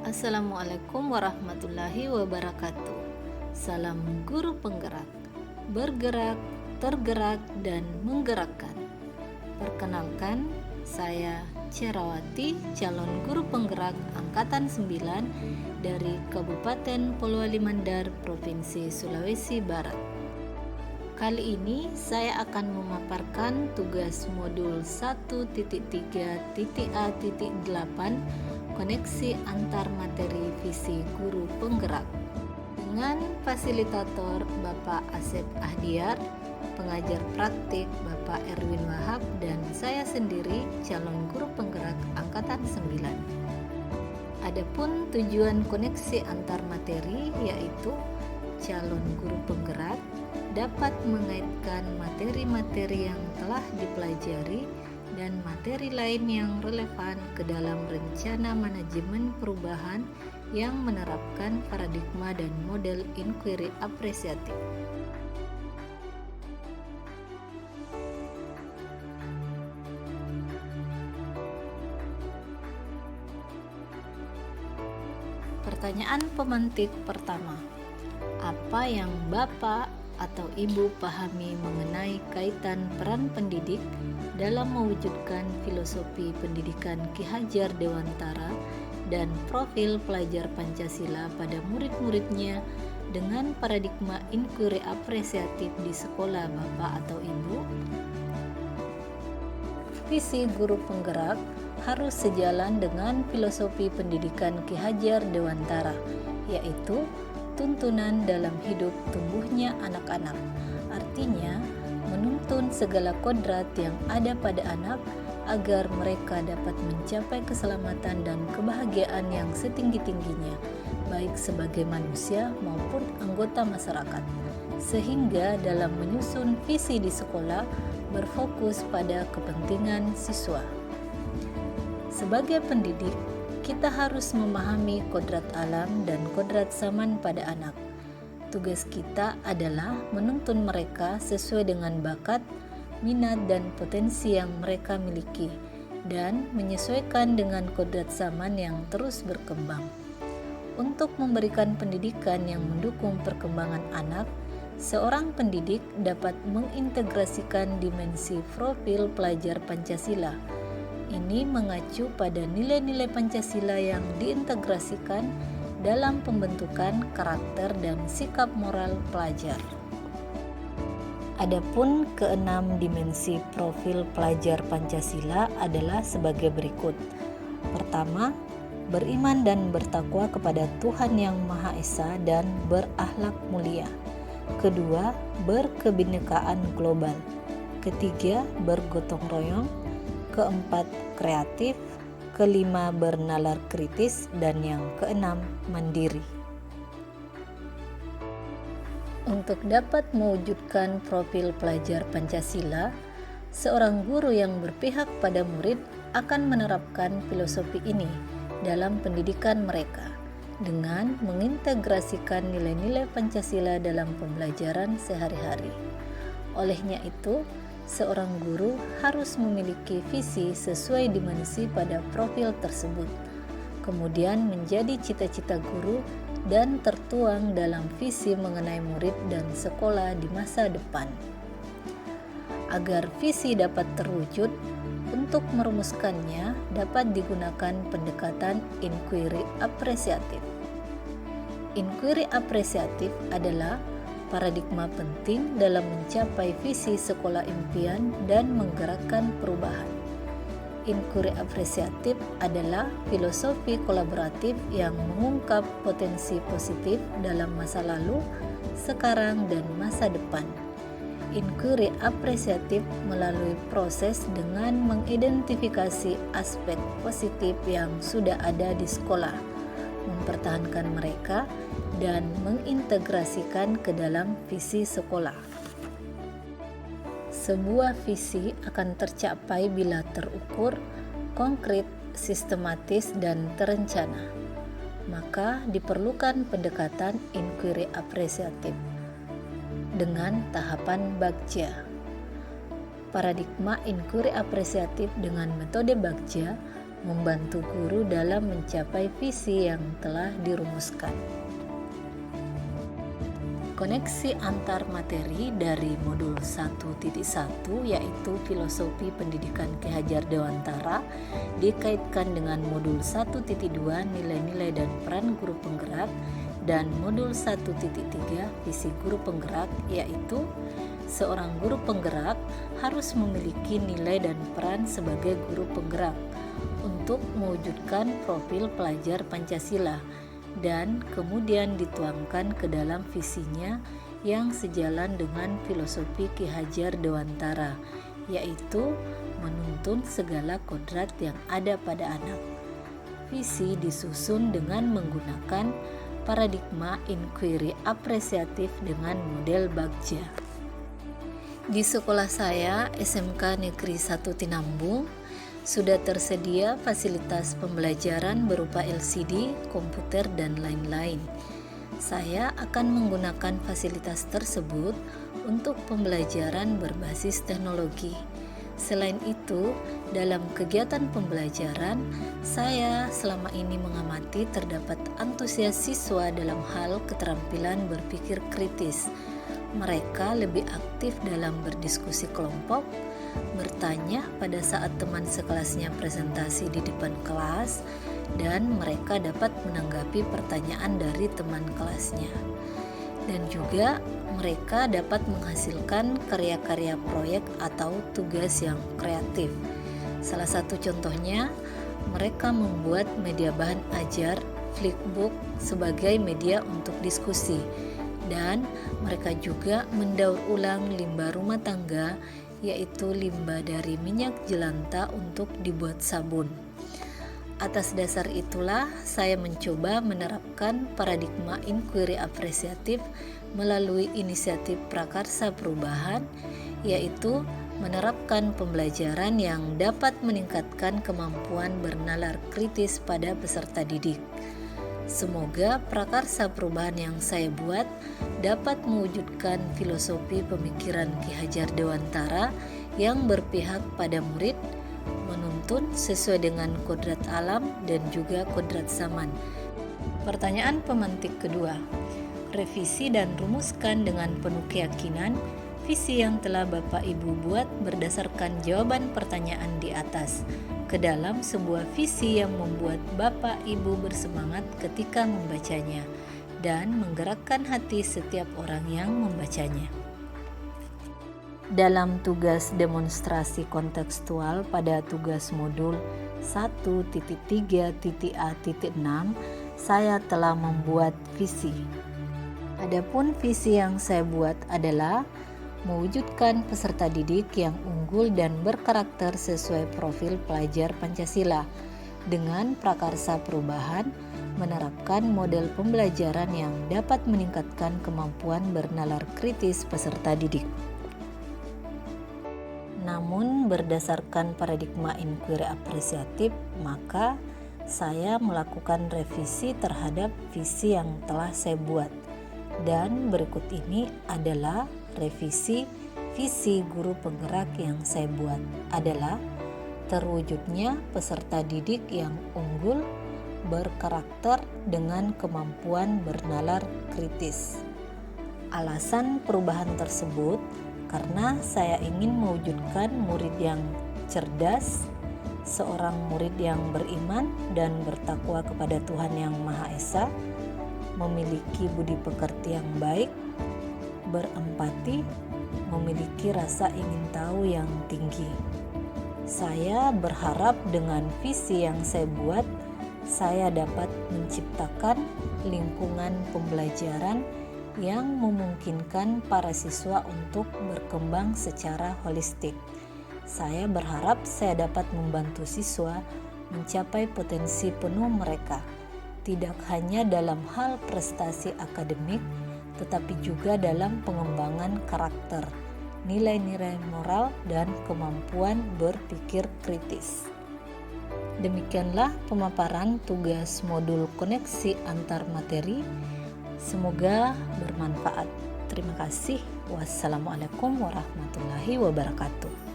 Assalamualaikum warahmatullahi wabarakatuh. Salam guru penggerak, bergerak, tergerak, dan menggerakkan. Perkenalkan, saya Cerawati, calon guru penggerak Angkatan 9 dari Kabupaten Polewali Mandar, Provinsi Sulawesi Barat. Kali ini saya akan memaparkan tugas modul 1.3.A.8 koneksi antar materi visi guru penggerak dengan fasilitator Bapak Asep Ahdiar, pengajar praktik Bapak Erwin Wahab, dan saya sendiri calon guru penggerak Angkatan 9. Adapun tujuan koneksi antar materi yaitu calon guru penggerak dapat mengaitkan materi-materi yang telah dipelajari dan materi lain yang relevan ke dalam rencana manajemen perubahan yang menerapkan paradigma dan model inquiry apresiatif. Pertanyaan pemantik pertama, apa yang Bapak atau Ibu pahami mengenai kaitan peran pendidik dalam mewujudkan filosofi pendidikan Ki Hajar Dewantara dan profil pelajar Pancasila pada murid-muridnya dengan paradigma inquiry apresiatif di sekolah Bapak atau Ibu? Visi guru penggerak harus sejalan dengan filosofi pendidikan Ki Hajar Dewantara, yaitu tuntunan dalam hidup tumbuhnya anak-anak. Artinya, menuntun segala kodrat yang ada pada anak agar mereka dapat mencapai keselamatan dan kebahagiaan yang setinggi-tingginya, baik sebagai manusia maupun anggota masyarakat. Sehingga dalam menyusun visi di sekolah berfokus pada kepentingan siswa. Sebagai pendidik, kita harus memahami kodrat alam dan kodrat zaman pada anak. Tugas kita adalah menuntun mereka sesuai dengan bakat, minat, dan potensi yang mereka miliki, dan menyesuaikan dengan kodrat zaman yang terus berkembang. Untuk memberikan pendidikan yang mendukung perkembangan anak, seorang pendidik dapat mengintegrasikan dimensi profil pelajar Pancasila. Ini mengacu pada nilai-nilai Pancasila yang diintegrasikan dalam pembentukan karakter dan sikap moral pelajar. Adapun keenam dimensi profil pelajar Pancasila adalah sebagai berikut. Pertama, beriman dan bertakwa kepada Tuhan Yang Maha Esa dan berakhlak mulia. Kedua, berkebinekaan global. Ketiga, bergotong royong. Keempat, kreatif. Kelima, bernalar kritis. Dan yang keenam, mandiri. Untuk dapat mewujudkan profil pelajar Pancasila, seorang guru yang berpihak pada murid akan menerapkan filosofi ini dalam pendidikan mereka dengan mengintegrasikan nilai-nilai Pancasila dalam pembelajaran sehari-hari. Olehnya itu, seorang guru harus memiliki visi sesuai dimensi pada profil tersebut, kemudian menjadi cita-cita guru dan tertuang dalam visi mengenai murid dan sekolah di masa depan. Agar visi dapat terwujud, untuk merumuskannya dapat digunakan pendekatan inquiry apresiatif. Inquiry apresiatif adalah paradigma penting dalam mencapai visi sekolah impian dan menggerakkan perubahan. Inquiry apresiatif adalah filosofi kolaboratif yang mengungkap potensi positif dalam masa lalu, sekarang, dan masa depan. Inquiry apresiatif melalui proses dengan mengidentifikasi aspek positif yang sudah ada di sekolah, mempertahankan mereka, dan mengintegrasikan ke dalam visi sekolah. Sebuah visi akan tercapai bila terukur, konkret, sistematis, dan terencana. Maka diperlukan pendekatan inquiry apresiatif dengan tahapan Bagja. Paradigma inquiry apresiatif dengan metode Bagja membantu guru dalam mencapai visi yang telah dirumuskan. Koneksi antar materi dari modul 1.1 yaitu Filosofi Pendidikan Ki Hajar Dewantara dikaitkan dengan modul 1.2 Nilai-nilai dan peran guru penggerak dan modul 1.3 Visi guru penggerak, yaitu seorang guru penggerak harus memiliki nilai dan peran sebagai guru penggerak untuk mewujudkan profil pelajar Pancasila dan kemudian dituangkan ke dalam visinya yang sejalan dengan filosofi Ki Hajar Dewantara, yaitu menuntun segala kodrat yang ada pada anak. Visi disusun dengan menggunakan paradigma inquiry apresiatif dengan model Bagja. Di sekolah saya, SMK Negeri 1 Tinambung, sudah tersedia fasilitas pembelajaran berupa LCD, komputer, dan lain-lain. Saya akan menggunakan fasilitas tersebut untuk pembelajaran berbasis teknologi. Selain itu, dalam kegiatan pembelajaran, saya selama ini mengamati terdapat antusias siswa dalam hal keterampilan berpikir kritis. Mereka lebih aktif dalam berdiskusi kelompok, bertanya pada saat teman sekelasnya presentasi di depan kelas, dan mereka dapat menanggapi pertanyaan dari teman kelasnya. Dan juga mereka dapat menghasilkan karya-karya proyek atau tugas yang kreatif. Salah satu contohnya, mereka membuat media bahan ajar Flipbook sebagai media untuk diskusi, dan mereka juga mendaur ulang limbah rumah tangga, yaitu limbah dari minyak jelantah untuk dibuat sabun. Atas dasar itulah saya mencoba menerapkan paradigma inquiry apresiatif melalui inisiatif Prakarsa Perubahan, yaitu menerapkan pembelajaran yang dapat meningkatkan kemampuan bernalar kritis pada peserta didik. Semoga prakarsa perubahan yang saya buat dapat mewujudkan filosofi pemikiran Ki Hajar Dewantara yang berpihak pada murid, menuntun sesuai dengan kodrat alam dan juga kodrat zaman. Pertanyaan pemantik kedua, revisi dan rumuskan dengan penuh keyakinan visi yang telah Bapak Ibu buat berdasarkan jawaban pertanyaan di atas ke dalam sebuah visi yang membuat Bapak Ibu bersemangat ketika membacanya dan menggerakkan hati setiap orang yang membacanya. Dalam tugas demonstrasi kontekstual pada tugas modul 1.3.A.6, saya telah membuat visi. Adapun visi yang saya buat adalah mewujudkan peserta didik yang unggul dan berkarakter sesuai profil pelajar Pancasila dengan prakarsa perubahan, menerapkan model pembelajaran yang dapat meningkatkan kemampuan bernalar kritis peserta didik. Namun berdasarkan paradigma inquiry apresiatif, maka saya melakukan revisi terhadap visi yang telah saya buat. Dan berikut ini adalah revisi visi guru penggerak yang saya buat adalah terwujudnya peserta didik yang unggul, berkarakter dengan kemampuan bernalar kritis. Alasan perubahan tersebut karena saya ingin mewujudkan murid yang cerdas, seorang murid yang beriman dan bertakwa kepada Tuhan Yang Maha Esa, memiliki budi pekerti yang baik, berempati, memiliki rasa ingin tahu yang tinggi. Saya berharap dengan visi yang saya buat, saya dapat menciptakan lingkungan pembelajaran yang memungkinkan para siswa untuk berkembang secara holistik. Saya berharap saya dapat membantu siswa mencapai potensi penuh mereka, tidak hanya dalam hal prestasi akademik, tetapi juga dalam pengembangan karakter, nilai-nilai moral, dan kemampuan berpikir kritis. Demikianlah pemaparan tugas modul koneksi antar materi. Semoga bermanfaat. Terima kasih. Wassalamualaikum warahmatullahi wabarakatuh.